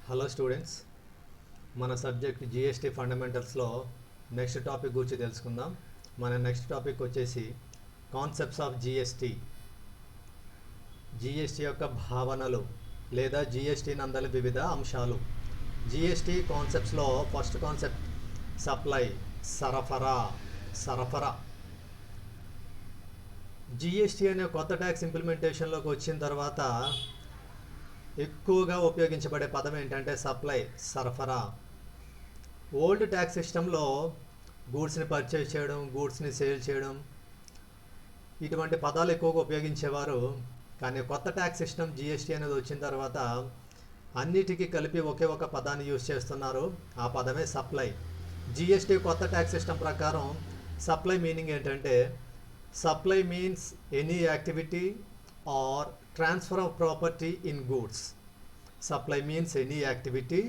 Hello students, మన subject GST ఫండమెంటల్స్లో next topic గురించి తెలుసుకుందాం. మన నెక్స్ట్ టాపిక్ వచ్చేసి కాన్సెప్ట్స్ ఆఫ్ జిఎస్టీ. జిఎస్టీ యొక్క భావనలు లేదా జిఎస్టీ నందలి వివిధ అంశాలు. జిఎస్టీ కాన్సెప్ట్స్లో ఫస్ట్ కాన్సెప్ట్ సప్లై, సరఫరా. జిఎస్టీ అనే కొత్త ట్యాక్స్ ఇంప్లిమెంటేషన్లోకి వచ్చిన తర్వాత ఎక్కువగా ఉపయోగించబడే పదం ఏంటంటే సప్లై, సరఫరా. ఓల్డ్ ట్యాక్స్ సిస్టంలో గూడ్స్ని పర్చేజ్ చేయడం, గూడ్స్ని సేల్ చేయడం ఇటువంటి పదాలు ఎక్కువగా ఉపయోగించేవారు. కానీ కొత్త ట్యాక్స్ సిస్టమ్ జిఎస్టీ అనేది వచ్చిన తర్వాత అన్నిటికీ కలిపి ఒకే ఒక పదాన్ని యూజ్ చేస్తున్నారు. ఆ పదమే సప్లై. జిఎస్టీ కొత్త ట్యాక్స్ సిస్టమ్ ప్రకారం సప్లై మీనింగ్ ఏంటంటే supply means any activity or transfer of property in goods. Supply means any activity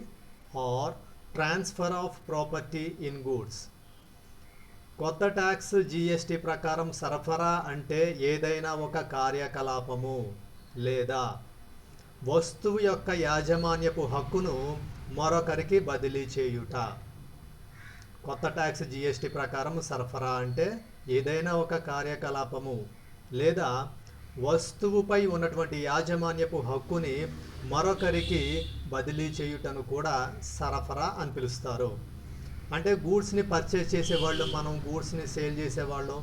or transfer of property in goods. కొత్త ట్యాక్స్ జిఎస్టీ ప్రకారం సరఫరా అంటే ఏదైనా ఒక కార్యకలాపము లేదా వస్తువు యొక్క యాజమాన్యపు హక్కును మరొకరికి బదిలీ చేయుట. కొత్త ట్యాక్స్ జిఎస్టీ ప్రకారం సరఫరా అంటే ఏదైనా ఒక కార్యకలాపము లేదా వస్తువుపై ఉన్నటువంటి యాజమాన్యపు హక్కుని మరొకరికి బదిలీ చేయుటను కూడా సరఫరా అని పిలుస్తారు. అంటే గూడ్స్ని పర్చేజ్ చేసేవాళ్ళు, మనం గూడ్స్ని సేల్ చేసేవాళ్ళు,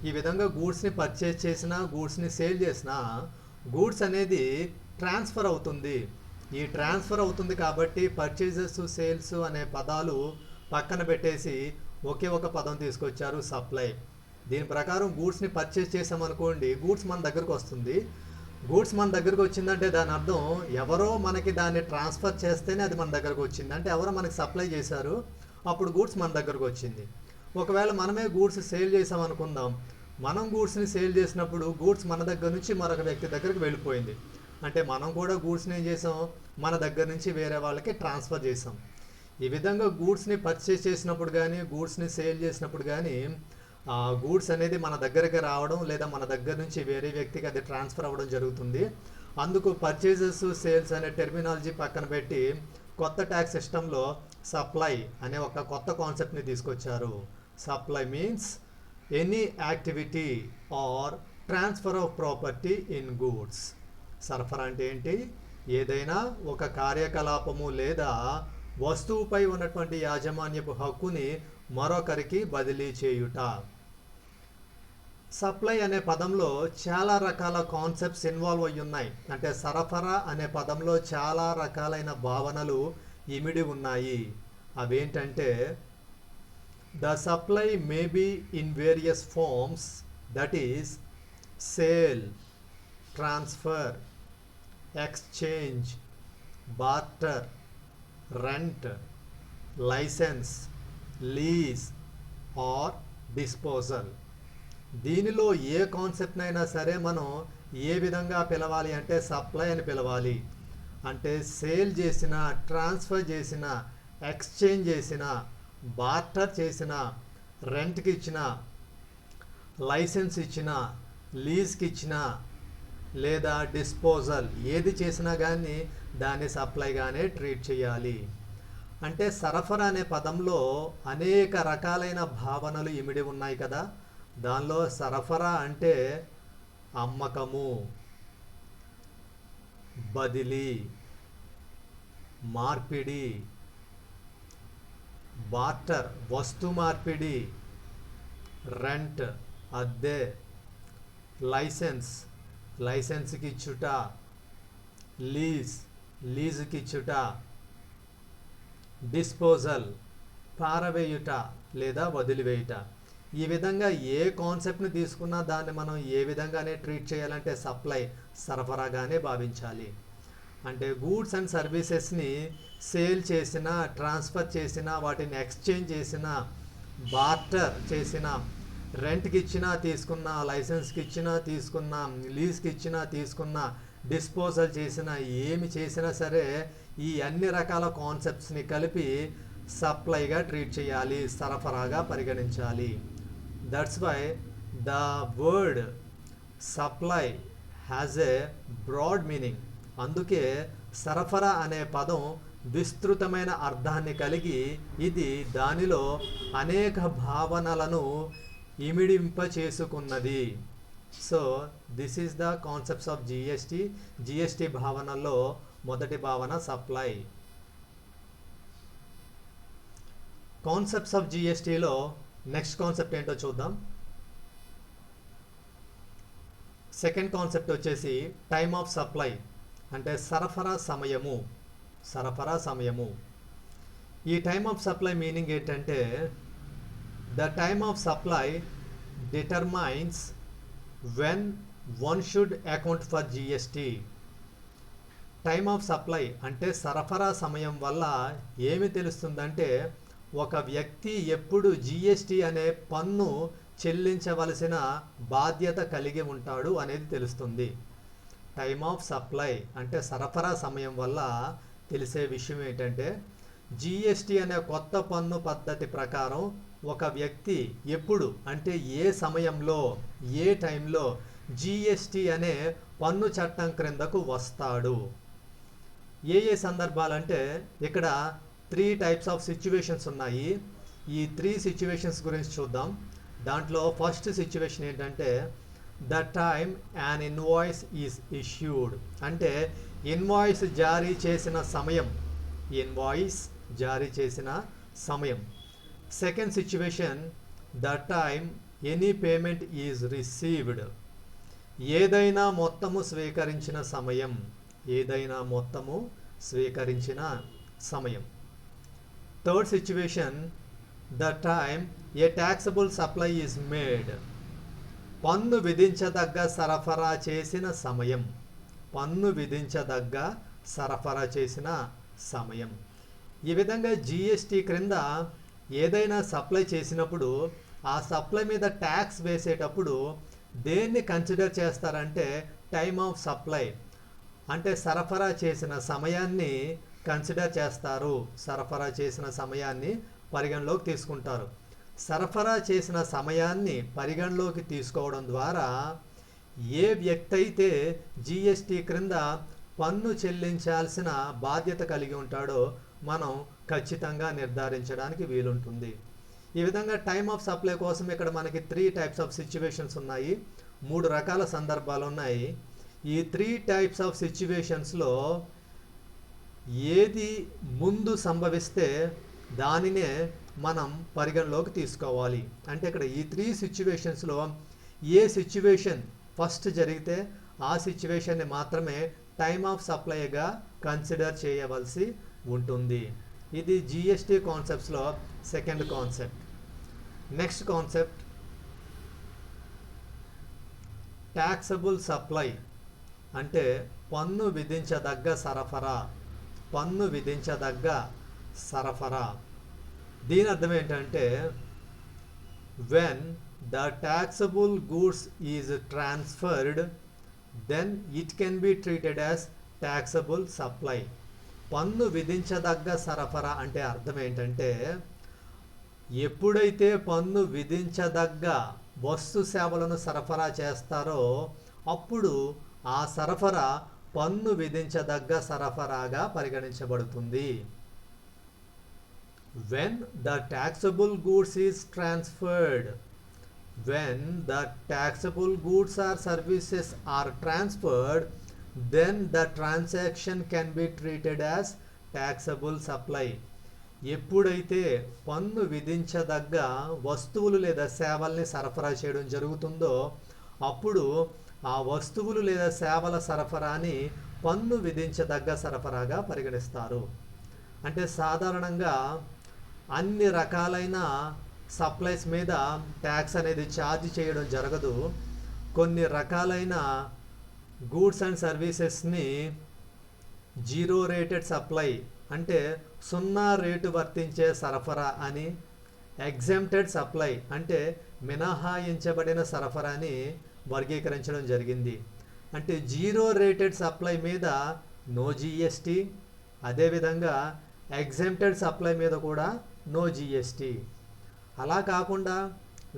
ఈ విధంగా గూడ్స్ని పర్చేజ్ చేసినా గూడ్స్ని సేల్ చేసినా గూడ్స్ అనేది ట్రాన్స్ఫర్ అవుతుంది. ఈ ట్రాన్స్ఫర్ అవుతుంది కాబట్టి పర్చేజెస్, సేల్స్ అనే పదాలు పక్కన పెట్టేసి ఒకే ఒక పదం తీసుకొచ్చారు, సప్లై. దీని ప్రకారం గూడ్స్ని పర్చేజ్ చేసామనుకోండి, గూడ్స్ మన దగ్గరకు వస్తుంది. గూడ్స్ మన దగ్గరకు వచ్చిందంటే దాని అర్థం ఎవరో మనకి దాన్ని ట్రాన్స్ఫర్ చేస్తేనే అది మన దగ్గరకు వచ్చింది. అంటే ఎవరో మనకి సప్లై చేశారు, అప్పుడు గూడ్స్ మన దగ్గరకు వచ్చింది. ఒకవేళ మనమే గూడ్స్ సేల్ చేసామనుకుందాం, మనం గూడ్స్ని సేల్ చేసినప్పుడు గూడ్స్ మన దగ్గర నుంచి మరొక వ్యక్తి దగ్గరికి వెళ్ళిపోయింది. అంటే మనం కూడా గూడ్స్ని ఏం చేసాం, మన దగ్గర నుంచి వేరే వాళ్ళకి ట్రాన్స్ఫర్ చేసాం. ఈ విధంగా గూడ్స్ని పర్చేజ్ చేసినప్పుడు కానీ గూడ్స్ని సేల్ చేసినప్పుడు కానీ గూడ్స్ అనేది మన దగ్గరికి రావడం లేదా మన దగ్గర నుంచి వేరే వ్యక్తికి అది ట్రాన్స్ఫర్ అవ్వడం జరుగుతుంది. అందుకు పర్చేజెస్, సేల్స్ అనే టెర్మినాలజీ పక్కన పెట్టి కొత్త ట్యాక్స్ సిస్టంలో సప్లై అనే ఒక కొత్త కాన్సెప్ట్ని తీసుకొచ్చారు. Supply means any activity are transfer of property in goods. సరఫరా అంటే ఏంటి, ఏదైనా ఒక కార్యకలాపము లేదా వస్తువుపై ఉన్నటువంటి యాజమాన్యపు హక్కుని మరొకరికి బదిలీ చేయుట. సప్లై అనే పదంలో చాలా రకాల కాన్సెప్ట్స్ ఇన్వాల్వ్ అయ్యి ఉన్నాయి. అంటే సరఫరా అనే పదంలో చాలా రకాలైన భావనలు ఇమిడి ఉన్నాయి. అవేంటంటే the supply may be in various forms, that is sale, transfer, exchange, barter, rent, licence, lease or disposal. దీనిలో ఏ కాన్సెప్ట్ అయినా సరే మనం ఏ విధంగా పిలవాలి అంటే సప్లై అని పిలవాలి. అంటే సేల్ చేసిన, ట్రాన్స్ఫర్ చేసిన, ఎక్స్చేంజ్ చేసిన, బార్టర్ చేసిన, రెంట్కి ఇచ్చిన, లైసెన్స్ ఇచ్చిన, లీజ్కి ఇచ్చిన లేదా డిస్పోజల్ ఏది చేసినా కానీ దాన్ని సప్లైగానే ట్రీట్ చేయాలి. అంటే సరఫరా అనే పదంలో అనేక రకాలైన భావనలు ఇమిడి ఉన్నాయి కదా. దానిలో సరఫరా అంటే అమ్మకము, బదిలీ, మార్పిడి, బార్టర్ వస్తు మార్పిడి, రెంట్ అద్దె, లైసెన్స్కి ఇచ్చుట, లీజుకి ఇచ్చుట, డిస్పోజల్ పారవేయుట లేదా వదిలివేయుట. ఈ విధంగా ఏ కాన్సెప్ట్ని తీసుకున్నా దాన్ని మనం ఏ విధంగానే ట్రీట్ చేయాలంటే సప్లై, సరఫరాగానే భావించాలి. అంటే గూడ్స్ అండ్ సర్వీసెస్ని సేల్ చేసిన, ట్రాన్స్ఫర్ చేసిన, వాటిని ఎక్స్చేంజ్ చేసిన, బార్టర్ చేసిన, రెంట్కి ఇచ్చినా తీసుకున్న, లైసెన్స్కి ఇచ్చినా తీసుకున్న, లీజ్కి ఇచ్చినా తీసుకున్న, డిస్పోజల్ చేసిన, ఏమి చేసినా సరే ఈ అన్ని రకాల కాన్సెప్ట్స్ని కలిపి సప్లైగా ట్రీట్ చేయాలి, సరఫరాగా పరిగణించాలి. That's why the word supply has a broad meaning. అందుకే సరఫరా అనే పదం విస్తృతమైన అర్థాన్ని కలిగి ఇది దానిలో అనేక భావనలను ఇమిడింప చేసుకున్నది. So this is the concepts of GST. GST భావనలో మొదటి భావన సప్లై. కాన్సెప్ట్స్ ఆఫ్ జిఎస్టిలో నెక్స్ట్ కాన్సెప్ట్ ఏంటో చూద్దాం. సెకండ్ కాన్సెప్ట్ వచ్చేసి టైమ్ ఆఫ్ సప్లై, అంటే సరఫరా సమయము. సరఫరా సమయము. ఈ టైమ్ ఆఫ్ సప్లై మీనింగ్ ఏంటంటే the time of supply determines when one should account for GST. Time of supply అంటే సరఫరా సమయం వల్ల ఏమి తెలుస్తుందంటే ఒక వ్యక్తి ఎప్పుడు జిఎస్టి అనే పన్ను చెల్లించవలసిన బాధ్యత కలిగి ఉంటాడు అనేది తెలుస్తుంది. టైమ్ ఆఫ్ సప్లై అంటే సరఫరా సమయం వల్ల తెలిసే విషయం ఏంటంటే జిఎస్టి అనే కొత్త పన్ను పద్ధతి ప్రకారం ఒక వ్యక్తి ఎప్పుడు అంటే ఏ సమయంలో ఏ టైంలో జిఎస్టి అనే పన్ను చట్టం క్రిందకు వస్తాడు. ఏ సందర్భాలంటే ఇక్కడ 3 టైప్స్ ఆఫ్ సిచ్యువేషన్స్ ఉన్నాయి. ఈ 3 సిచ్యువేషన్స్ గురించి చూద్దాం. దాంట్లో ఫస్ట్ సిచ్యువేషన్ ఏంటంటే the time an invoice is issued, అంటే ఇన్వాయిస్ జారీ చేసిన సమయం. ఇన్వాయిస్ జారీ చేసిన సమయం. Second situation the time any payment is received, ఏదైనా మొత్తము స్వీకరించిన సమయం. ఏదైనా మొత్తము స్వీకరించిన సమయం. Third situation the time A taxable supply is made, పన్ను విధించదగ్గ సరఫరా చేసిన సమయం. పన్ను విధించదగ్గ సరఫరా చేసిన సమయం. ఈ విధంగా జిఎస్టి క్రింద ఏదైనా సప్లై చేసినప్పుడు ఆ సప్లై మీద ట్యాక్స్ వేసేటప్పుడు దేన్ని కన్సిడర్ చేస్తారంటే టైమ్ ఆఫ్ సప్లై అంటే సరఫరా చేసిన సమయాన్ని కన్సిడర్ చేస్తారు. సరఫరా చేసిన సమయాన్ని పరిగణలోకి తీసుకుంటారు. సరఫరా చేసిన సమయాన్ని పరిగణలోకి తీసుకోవడం ద్వారా ఏ వ్యక్తి అయితే జిఎస్టి క్రింద పన్ను చెల్లించాల్సిన బాధ్యత కలిగి ఉంటాడో మనం ఖచ్చితంగా నిర్ధారించడానికి వీలుంటుంది. ఈ విధంగా టైమ్ ఆఫ్ సప్లై కోసం ఇక్కడ మనకి 3 టైప్స్ ఆఫ్ సిచ్యువేషన్స్ ఉన్నాయి. 3 రకాల సందర్భాలు ఉన్నాయి. ఈ 3 టైప్స్ ఆఫ్ సిచ్యువేషన్స్లో ఏది ముందు సంభవిస్తే దానినే మనం పరిగణలోకి తీసుకోవాలి. అంటే ఇక్కడ ఈ 3 సిచ్యువేషన్స్లో ఏ సిచ్యువేషన్ ఫస్ట్ జరిగితే ఆ సిచ్యువేషన్ని మాత్రమే టైమ్ ఆఫ్ సప్లైగా కన్సిడర్ చేయవలసి ఉంటుంది. ఇది జిఎస్టి కాన్సెప్ట్స్లో second concept. Next concept taxable supply, అంటే పన్ను విధించదగ్గ సరఫరా. పన్ను విధించదగ్గ సరఫరా. దీని అర్థం ఏంటంటే when the taxable goods is transferred then it can be treated as taxable supply. పన్ను విధించదగ్గ సరఫరా అంటే అర్థం ఏంటంటే ఎప్పుడైతే పన్ను విధించదగ్గ వస్తు సేవలను సరఫరా చేస్తారో అప్పుడు ఆ సరఫరా పన్ను విధించదగ్గ సరఫరాగా పరిగణించబడుతుంది. When the taxable goods is transferred, when the taxable goods or services are transferred, then the transaction can be treated as taxable supply. ఎప్పుడైతే పన్ను విధించదగ్గ వస్తువులు లేదా సేవల్ని సరఫరా చేయడం జరుగుతుందో అప్పుడు ఆ వస్తువులు లేదా సేవల సరఫరాని పన్ను విధించదగ్గ సరఫరాగా పరిగణిస్తారు. అంటే సాధారణంగా అన్ని రకాలైన సప్లైస్ మీద ట్యాక్స్ అనేది ఛార్జ్ చేయడం జరగదు. కొన్ని రకాలైన గూడ్స్ అండ్ సర్వీసెస్ని జీరో రేటెడ్ సప్లై అంటే 0 రేటు వర్తించే సరఫరా అని, ఎగ్జెంప్టెడ్ సప్లై అంటే మినహాయించబడిన సరఫరాని వర్గీకరించడం జరిగింది. అంటే జీరో రేటెడ్ సప్లై మీద నో జిఎస్టి, అదేవిధంగా ఎగ్జెంప్టెడ్ సప్లై మీద కూడా నో జిఎస్టి. అలా కాకుండా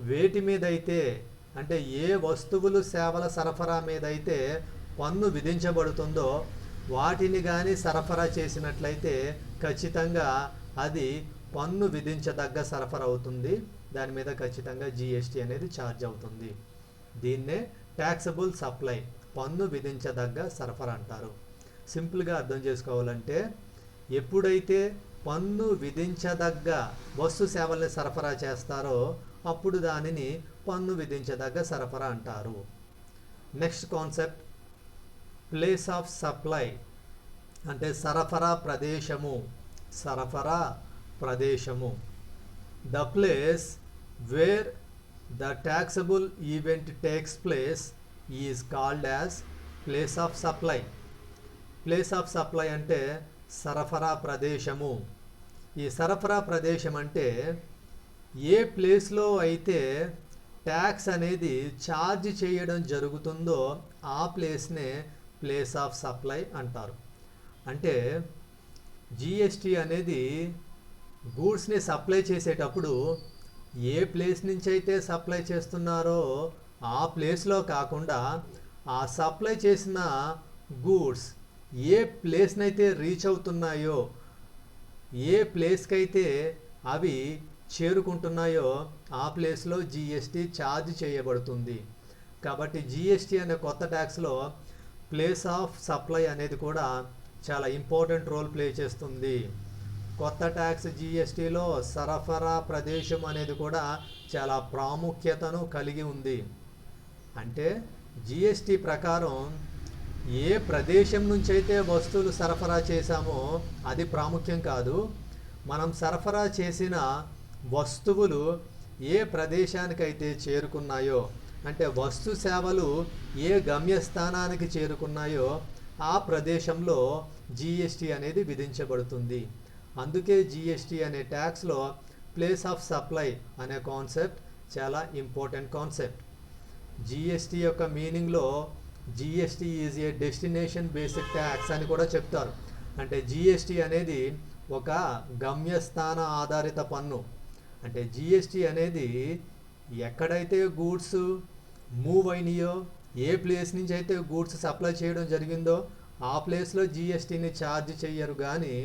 వేటి మీద అయితే అంటే ఏ వస్తువులు సేవల సరఫరా మీద అయితే పన్ను విధించబడుతుందో వాటిని కానీ సరఫరా చేసినట్లయితే ఖచ్చితంగా అది పన్ను విధించదగ్గ సరఫరా అవుతుంది. దాని మీద ఖచ్చితంగా జిఎస్టీ అనేది ఛార్జ్ అవుతుంది. దీన్నే ట్యాక్సబుల్ సప్లై, పన్ను విధించదగ్గ సరఫరా అంటారు. సింపుల్గా అర్థం చేసుకోవాలంటే ఎప్పుడైతే పన్ను విధించదగ్గ వస్తు సేవల్ని సరఫరా చేస్తారో అప్పుడు దానిని పన్ను విధించదగ్గ సరఫరా అంటారు. Next concept place of supply అంటే సరఫరా ప్రదేశము. సరఫరా ప్రదేశము the place where the taxable event takes place is called as place of supply. Place of supply అంటే సరఫరా ప్రదేశము. ఈ సరఫరా ప్రదేశం అంటే ఏ ప్లేస్లో అయితే ట్యాక్స్ అనేది ఛార్జ్ చేయడం జరుగుతుందో ఆ ప్లేస్నే ప్లేస్ ఆఫ్ సప్లై అంటారు. అంటే జిఎస్టీ అనేది గూడ్స్ని సప్లై చేసేటప్పుడు ఏ ప్లేస్ నుంచి అయితే సప్లై చేస్తున్నారో ఆ ప్లేస్లో కాకుండా ఆ సప్లై చేసిన గూడ్స్ ఏ ప్లేస్ని అయితే రీచ్ అవుతున్నాయో, ఏ ప్లేస్కి అయితే అవి చేరుకుంటున్నాయో ఆ ప్లేస్లో జిఎస్టీ ఛార్జ్ చేయబడుతుంది. కాబట్టి జిఎస్టీ అనే కొత్త ట్యాక్స్లో ప్లేస్ ఆఫ్ సప్లై అనేది కూడా చాలా ఇంపార్టెంట్ రోల్ ప్లే చేస్తుంది. కొత్త ట్యాక్స్ జిఎస్టీలో సరఫరా ప్రదేశం అనేది కూడా చాలా ప్రాముఖ్యతను కలిగి ఉంది. అంటే జిఎస్టీ ప్రకారం ఏ ప్రదేశం నుంచి అయితే వస్తువులు సరఫరా చేశామో అది ప్రాముఖ్యం కాదు, మనం సరఫరా చేసిన వస్తువులు ఏ ప్రదేశానికైతే చేరుకున్నాయో, అంటే వస్తు సేవలు ఏ గమ్యస్థానానికి చేరుకున్నాయో ఆ ప్రదేశంలో జిఎస్టీ అనేది విధించబడుతుంది. అందుకే జిఎస్టీ అనే ట్యాక్స్లో ప్లేస్ ఆఫ్ సప్లై అనే కాన్సెప్ట్ చాలా ఇంపార్టెంట్ కాన్సెప్ట్. జిఎస్టీ యొక్క మీనింగ్లో GST is a destination based tax అని కూడా చెప్తారు. అంటే జిఎస్టీ అనేది ఒక గమ్యస్థాన ఆధారిత పన్ను. అంటే జిఎస్టీ అనేది ఎక్కడైతే గూడ్స్ మూవ్ అయినాయో, ఏ ప్లేస్ నుంచి అయితే గూడ్స్ సప్లై చేయడం జరిగిందో ఆ ప్లేస్లో జిఎస్టీని ఛార్జ్ చేయరు. కానీ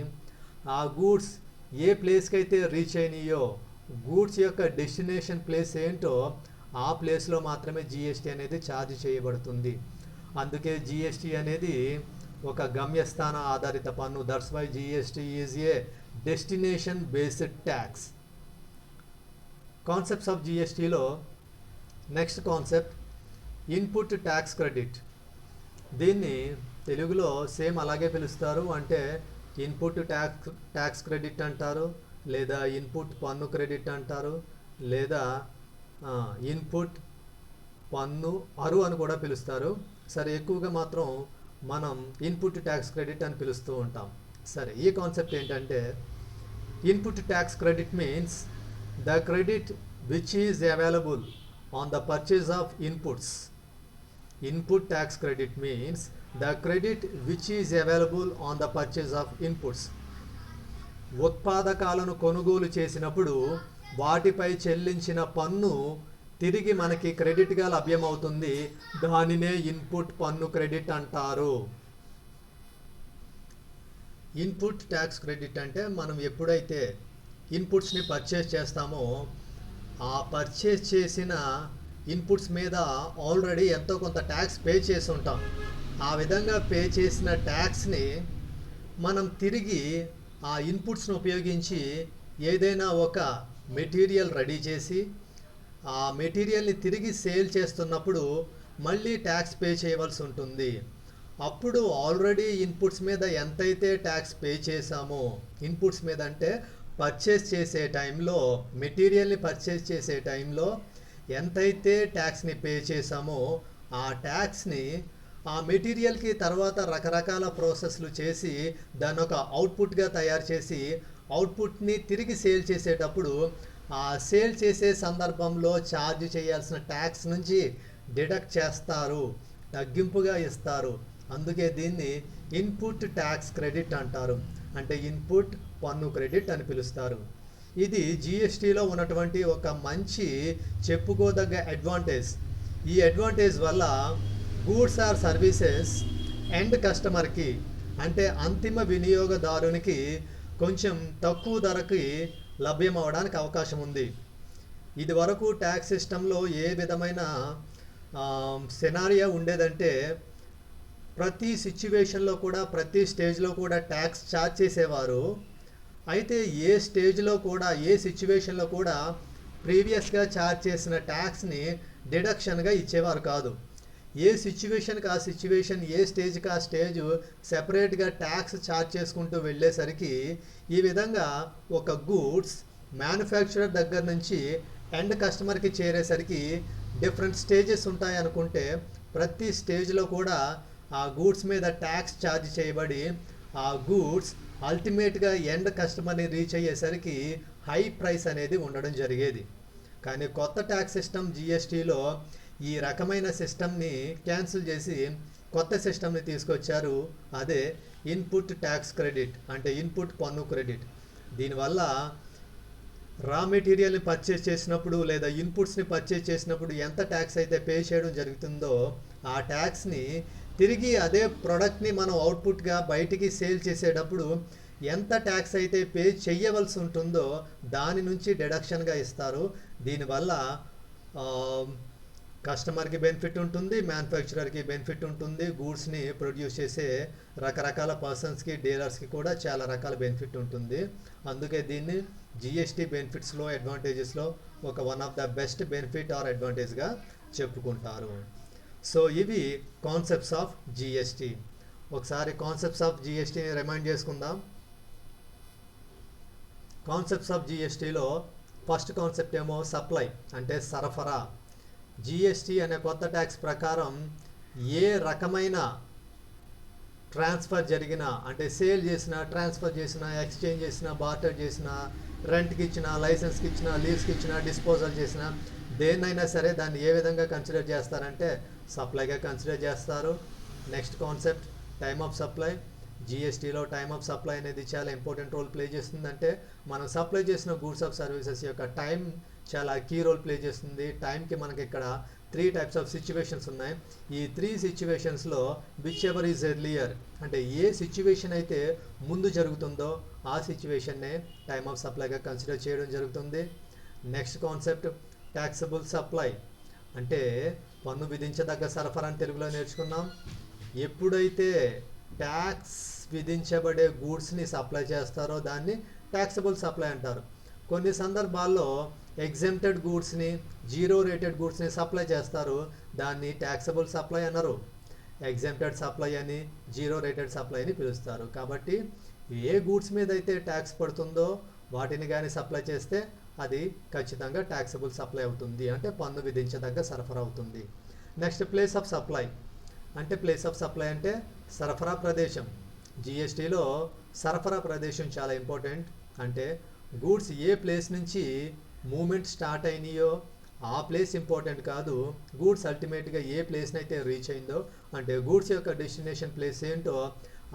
ఆ గూడ్స్ ఏ ప్లేస్కి అయితే రీచ్ అయినాయో, గూడ్స్ యొక్క డెస్టినేషన్ ప్లేస్ ఏంటో ఆ ప్లేస్లో మాత్రమే జిఎస్టీ అనేది ఛార్జ్ చేయబడుతుంది. అందుకే జిఎస్టీ అనేది ఒక గమ్యస్థాన ఆధారిత పన్ను. That's why GST is a destination based tax. Concepts of జిఎస్టీలో next concept input tax credit. దీన్ని తెలుగులో సేమ్ అలాగే పిలుస్తారు. అంటే ఇన్పుట్ ట్యాక్స్ క్రెడిట్ అంటారు, లేదా ఇన్పుట్ పన్ను క్రెడిట్ అంటారు, లేదా ఇన్పుట్ పన్ను అరు అని కూడా పిలుస్తారు. సరే, ఎక్కువగా మాత్రం మనం ఇన్పుట్ ట్యాక్స్ క్రెడిట్ అని పిలుస్తూ ఉంటాం. సరే, ఈ కాన్సెప్ట్ ఏంటంటే input tax credit means the credit which is available on the purchase of inputs. Input tax credit means the credit which is available on the purchase of inputs. ఉత్పాదకాలను కొనుగోలు చేసినప్పుడు వాటిపై చెల్లించిన పన్ను తిరిగి మనకి క్రెడిట్గా లభ్యమవుతుంది. దానినే ఇన్పుట్ పన్ను క్రెడిట్ అంటారు. ఇన్పుట్ ట్యాక్స్ క్రెడిట్ అంటే మనం ఎప్పుడైతే ఇన్పుట్స్ని పర్చేస్ చేస్తామో ఆ పర్చేస్ చేసిన ఇన్పుట్స్ మీద ఆల్రెడీ ఎంతో కొంత ట్యాక్స్ పే చేసి ఉంటాం. ఆ విధంగా పే చేసిన ట్యాక్స్ని మనం తిరిగి ఆ ఇన్పుట్స్ను ఉపయోగించి ఏదైనా ఒక మెటీరియల్ రెడీ చేసి ఆ మెటీరియల్ని తిరిగి సేల్ చేస్తున్నప్పుడు మళ్ళీ ట్యాక్స్ పే చేయవలసి ఉంటుంది. అప్పుడు ఆల్రెడీ ఇన్పుట్స్ మీద ఎంతైతే ట్యాక్స్ పే చేసామో, ఇన్పుట్స్ మీద అంటే పర్చేస్ చేసే టైంలో, మెటీరియల్ని పర్చేస్ చేసే టైంలో ఎంతైతే ట్యాక్స్ని పే చేసామో ఆ ట్యాక్స్ని ఆ మెటీరియల్కి తర్వాత రకరకాల ప్రాసెస్లు చేసి దాన్ని ఒక అవుట్పుట్గా తయారు చేసి అవుట్పుట్ని తిరిగి సేల్ చేసేటప్పుడు ఆ సేల్ చేసే సందర్భంలో ఛార్జ్ చేయాల్సిన ట్యాక్స్ నుంచి డిడక్ట్ చేస్తారు, తగ్గింపుగా ఇస్తారు. అందుకే దీన్ని ఇన్పుట్ ట్యాక్స్ క్రెడిట్ అంటారు. అంటే ఇన్పుట్ పన్ను క్రెడిట్ అని పిలుస్తారు. ఇది జిఎస్టీలో ఉన్నటువంటి ఒక మంచి చెప్పుకోదగ్గ అడ్వాంటేజ్. ఈ అడ్వాంటేజ్ వల్ల గూడ్స్ ఆర్ సర్వీసెస్ ఎండ్ కస్టమర్కి అంటే అంతిమ వినియోగదారునికి కొంచెం తక్కువ ధరకి లభ్యం అవడానికి అవకాశం ఉంది. ఇది వరకు ట్యాక్స్ సిస్టంలో ఏ విధమైన సెనారియో ఉండేదంటే ప్రతి సిచ్యువేషన్లో కూడా ప్రతి స్టేజ్లో కూడా ట్యాక్స్ ఛార్జ్ చేసేవారు. అయితే ఏ స్టేజ్లో కూడా ఏ సిచ్యువేషన్లో కూడా ప్రీవియస్గా ఛార్జ్ చేసిన ట్యాక్స్ని డిడక్షన్గా ఇచ్చేవారు కాదు. ఏ సిచ్యువేషన్కి ఆ సిచ్యువేషన్, ఏ స్టేజ్కి ఆ స్టేజ్ సెపరేట్గా ట్యాక్స్ ఛార్జ్ చేసుకుంటూ వెళ్ళేసరికి ఈ విధంగా ఒక గూడ్స్ మ్యానుఫ్యాక్చరర్ దగ్గర నుంచి ఎండ్ కస్టమర్కి చేరేసరికి డిఫరెంట్ స్టేజెస్ ఉంటాయి అనుకుంటే ప్రతి స్టేజ్లో కూడా ఆ గూడ్స్ మీద ట్యాక్స్ ఛార్జ్ చేయబడి ఆ గూడ్స్ అల్టిమేట్గా ఎండ్ కస్టమర్ని రీచ్ అయ్యేసరికి హై ప్రైస్ అనేది ఉండడం జరిగేది. కానీ కొత్త ట్యాక్స్ సిస్టమ్ జిఎస్టీలో ఈ రకమైన సిస్టమ్ని క్యాన్సిల్ చేసి కొత్త సిస్టమ్ని తీసుకొచ్చారు. అదే ఇన్పుట్ ట్యాక్స్ క్రెడిట్, అంటే ఇన్పుట్ పన్ను క్రెడిట్. దీనివల్ల రా మెటీరియల్ని పర్చేస్ చేసినప్పుడు లేదా ఇన్పుట్స్ని పర్చేస్ చేసినప్పుడు ఎంత ట్యాక్స్ అయితే పే చేయడం జరుగుతుందో ఆ ట్యాక్స్ని తిరిగి అదే ప్రోడక్ట్ని మనం అవుట్పుట్గా బయటికి సేల్ చేసేటప్పుడు ఎంత ట్యాక్స్ అయితే పే చేయవలసి ఉంటుందో దాని నుంచి డిడక్షన్గా ఇస్తారు. దీనివల్ల కస్టమర్కి బెనిఫిట్ ఉంటుంది, మ్యానుఫ్యాక్చరర్కి బెనిఫిట్ ఉంటుంది, గూడ్స్ని ప్రొడ్యూస్ చేసే రకరకాల పర్సన్స్కి, డీలర్స్కి కూడా చాలా రకాల బెనిఫిట్ ఉంటుంది. అందుకే దీన్ని జిఎస్టీ బెనిఫిట్స్లో, అడ్వాంటేజెస్లో ఒక one of the best benefit or అడ్వాంటేజ్గా చెప్పుకుంటారు. సో ఇవి కాన్సెప్ట్స్ ఆఫ్ జిఎస్టీ. ఒకసారి కాన్సెప్ట్స్ ఆఫ్ జిఎస్టీని రిమైండ్ చేసుకుందాం. కాన్సెప్ట్స్ ఆఫ్ జిఎస్టీలో ఫస్ట్ కాన్సెప్ట్ ఏమో సప్లై, అంటే సరఫరా. జిఎస్టీ అనే కొత్త ట్యాక్స్ ప్రకారం ఏ రకమైన ట్రాన్స్ఫర్ జరిగినా, అంటే సేల్ చేసిన, ట్రాన్స్ఫర్ చేసిన, ఎక్స్చేంజ్ చేసిన, బార్టర్ చేసిన, రెంట్కి ఇచ్చిన, లైసెన్స్కి ఇచ్చిన, లీజ్కి ఇచ్చిన, డిస్పోజల్ చేసిన దేన్నైనా సరే దాన్ని ఏ విధంగా కన్సిడర్ చేస్తారంటే సప్లైగా కన్సిడర్ చేస్తారు. Next concept time of supply. జిఎస్టీలో టైమ్ ఆఫ్ సప్లై అనేది చాలా ఇంపార్టెంట్ రోల్ ప్లే చేస్తుంది. అంటే మనం సప్లై చేసిన గూడ్స్ ఆఫ్ సర్వీసెస్ యొక్క టైం చాలా కీ రోల్ ప్లే చేస్తుంది. టైంకి మనకి ఇక్కడ 3 టైప్స్ ఆఫ్ సిచ్యువేషన్స్ ఉన్నాయి. ఈ 3 సిచ్యువేషన్స్లో విచ్ ఎవర్ ఈజ్ ఎర్లియర్, అంటే ఏ సిచ్యువేషన్ అయితే ముందు జరుగుతుందో ఆ సిచ్యువేషన్నే టైమ్ ఆఫ్ సప్లైగా కన్సిడర్ చేయడం జరుగుతుంది. నెక్స్ట్ కాన్సెప్ట్ ట్యాక్సబుల్ సప్లై, అంటే పన్ను విధించదగ్గ సరఫరా అని తెలుగులో నేర్చుకున్నాం. ఎప్పుడైతే ట్యాక్స్ విధించబడే గూడ్స్ని సప్లై చేస్తారో దాన్ని ట్యాక్సబుల్ సప్లై అంటారు. కొన్ని సందర్భాల్లో ఎగ్జెంప్టెడ్ గూడ్స్ని, జీరో రేటెడ్ గూడ్స్ని సప్లై చేస్తారు, దాన్ని ట్యాక్సబుల్ సప్లై అన్నారు. ఎగ్జెంప్టెడ్ సప్లై అని, జీరో రేటెడ్ సప్లై అని పిలుస్తారు. కాబట్టి ఏ గూడ్స్ మీద అయితే ట్యాక్స్ పడుతుందో వాటిని కానీ సప్లై చేస్తే అది ఖచ్చితంగా ట్యాక్సబుల్ సప్లై అవుతుంది, అంటే పన్ను విధించదగ్గ సరఫరా అవుతుంది. నెక్స్ట్ ప్లేస్ ఆఫ్ సప్లై, అంటే ప్లేస్ ఆఫ్ సప్లై అంటే సరఫరా ప్రదేశం. జిఎస్టీలో సరఫరా ప్రదేశం చాలా ఇంపార్టెంట్. అంటే గూడ్స్ ఏ ప్లేస్ నుంచి మూమెంట్ స్టార్ట్ అయినాయో ఆ ప్లేస్ ఇంపార్టెంట్ కాదు, గూడ్స్ అల్టిమేట్గా ఏ ప్లేస్ని అయితే రీచ్ అయిందో, అంటే గూడ్స్ యొక్క డెస్టినేషన్ ప్లేస్ ఏంటో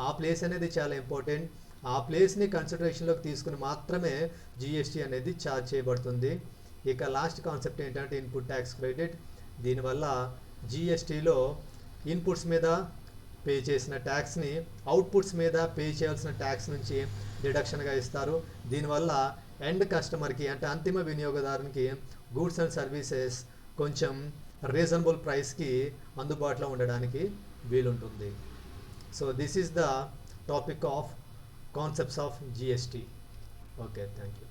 ఆ ప్లేస్ అనేది చాలా ఇంపార్టెంట్. ఆ ప్లేస్ని కన్సిడరేషన్లోకి తీసుకుని మాత్రమే జిఎస్టీ అనేది ఛార్జ్ చేయబడుతుంది. ఇక లాస్ట్ కాన్సెప్ట్ ఏంటంటే ఇన్పుట్ ట్యాక్స్ క్రెడిట్. దీనివల్ల జిఎస్టీలో ఇన్పుట్స్ మీద పే చేసిన ట్యాక్స్ని అవుట్పుట్స్ మీద పే చేయాల్సిన ట్యాక్స్ నుంచి డిడక్షన్గా ఇస్తారు. దీనివల్ల ఎండ్ కస్టమర్కి, అంటే అంతిమ వినియోగదారునికి గూడ్స్ అండ్ సర్వీసెస్ కొంచెం రీజనబుల్ ప్రైస్కి అందుబాటులో ఉండడానికి వీలుంటుంది. So this is the topic of concepts of GST. Okay, thank you.